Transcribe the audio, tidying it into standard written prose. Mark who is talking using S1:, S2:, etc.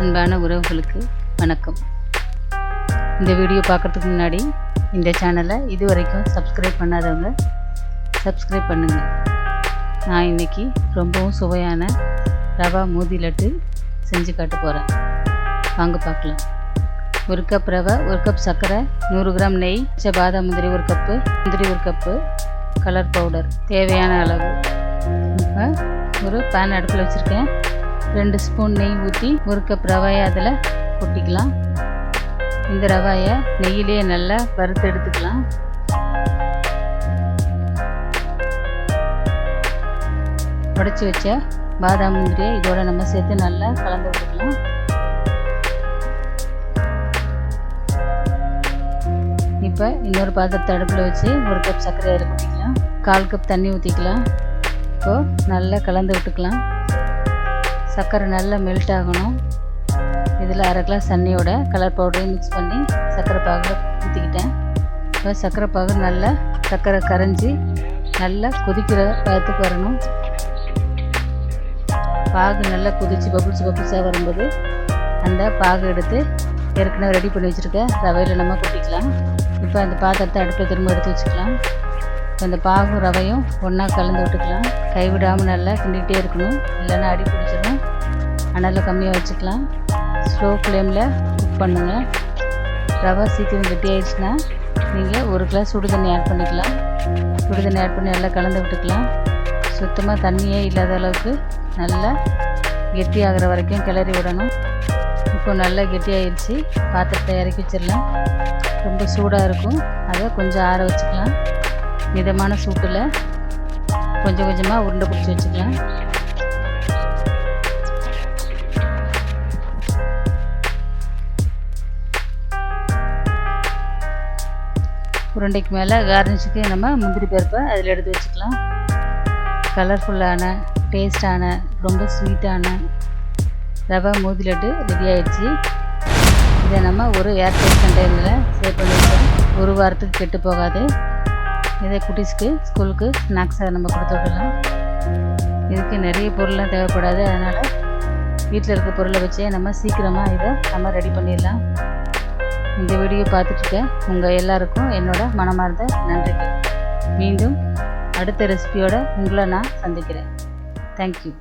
S1: அன்பான உறவுகளுக்கு வணக்கம். இந்த வீடியோ பார்க்குறதுக்கு முன்னாடி இந்த சேனலை இது வரைக்கும் சப்ஸ்கிரைப் பண்ணாதவங்க சப்ஸ்கிரைப் பண்ணுங்கள். நான் இன்றைக்கி ரொம்பவும் சுவையான ரவா மூதி லட்டு செஞ்சு காட்ட போகிறேன். வாங்க பார்க்கலாம். 1 கப் ரவை, 1 கப் சர்க்கரை, 100 கிராம் நெய், பாதாம் முந்திரி 1 கப்பு, முந்திரி 1 கப்பு, கலர் பவுடர் தேவையான அளவு. இப்போ ஒரு பேன் அடுப்பில் வச்சுருக்கேன். 2 ஸ்பூன் நெய் ஊற்றி 1 கப் ரவையை அதில் கொட்டிக்கலாம். இந்த ரவையை நெய்யிலேயே நல்லா வறுத்து எடுத்துக்கலாம். உடைச்சி வச்ச பாதாம் முந்திரியை இதோட நம்ம சேர்த்து நல்லா கலந்து விட்டுக்கலாம். இப்போ இன்னொரு பாத்திரத்தை அடுப்பில் வச்சு 1 கப் சர்க்கரை அதில் கொட்டிக்கலாம். 1/4 கப் தண்ணி ஊற்றிக்கலாம். இப்போது நல்லா கலந்து விட்டுக்கலாம். சர்க்கரை நல்லா மெல்ட் ஆகணும். இதில் 1/2 கிளாஸ் தண்ணியோட கலர் பவுடரையும் மிக்ஸ் பண்ணி சர்க்கரை பாகு ஊற்றிக்கிட்டேன். இப்போ சர்க்கரை பாகு நல்லா சர்க்கரை கரைஞ்சி நல்லா கொதிக்கிற பதத்துக்கு வரணும். பாகு நல்லா கொதித்து பபுள்ஸாக வரும்போது அந்த பாகு எடுத்து ஏற்கனவே ரெடி பண்ணி வச்சுருக்க ரவையில் நம்ம கொட்டிக்கலாம். இப்போ அந்த பாத்திரத்தை அடுப்பில் திரும்ப எடுத்து வச்சுக்கலாம். இப்போ அந்த பாகும் ரவையும் ஒன்றா கலந்து விட்டுக்கலாம். கைவிடாமல் நல்லா கிண்டிகிட்டே இருக்கணும், இல்லைன்னா அடி பிடிச்சிடும். அனலை கம்மியாக வச்சுக்கலாம். ஸ்லோ ஃப்ளேமில் குக் பண்ணுங்கள். ரவை சீக்கிரம் கெட்டி ஆயிடுச்சுன்னா நீங்கள் 1 கிளாஸ் சுடு தண்ணி ஆட் பண்ணிக்கலாம். சுடு தண்ணி ஆட் பண்ணி நல்லா கலந்து விட்டுக்கலாம். சுத்தமாக தண்ணியே இல்லாத அளவுக்கு நல்லா கெட்டி ஆகிற வரைக்கும் கிளறி விடணும். இப்போ நல்லா கெட்டி ஆயிடுச்சு. பாத்திரத்தை இறக்கி வச்சிடலாம். ரொம்ப சூடாக இருக்கும், அதை கொஞ்சம் ஆற வச்சுக்கலாம். மிதமான சூட்டில் கொஞ்சம் கொஞ்சமாக உருண்டை பிடிச்சி வச்சுக்கலாம். உருண்டைக்கு மேலே கார்னிஷுக்கு நம்ம முந்திரி பருப்பை அதில் எடுத்து வச்சுக்கலாம். கலர்ஃபுல்லான டேஸ்டான ரொம்ப ஸ்வீட்டான ரவை மூதி லட்டு ரெடி ஆகிடுச்சு. இதை நம்ம ஒரு ஏர்டைட் கண்டெய்னரில் சேவ் பண்ணி வச்சோம். 1 வாரத்துக்கு கெட்டு போகாது. இதை குட்டீஸ்க்கு ஸ்கூலுக்கு ஸ்நாக்ஸாக நம்ம கொடுத்து விடலாம். இதுக்கு நிறைய பொருள்லாம் தேவைப்படாது. அதனால் வீட்டில் இருக்க பொருளை வச்சே நம்ம சீக்கிரமாக இதை நம்ம ரெடி பண்ணிடலாம். இந்த வீடியோ பார்த்துட்ருக்க உங்கள் எல்லாருக்கும் என்னோட மனமார்ந்த நன்றிகள். மீண்டும் அடுத்த ரெசிபியோட உங்களை நான் சந்திக்கிறேன். தேங்க்யூ.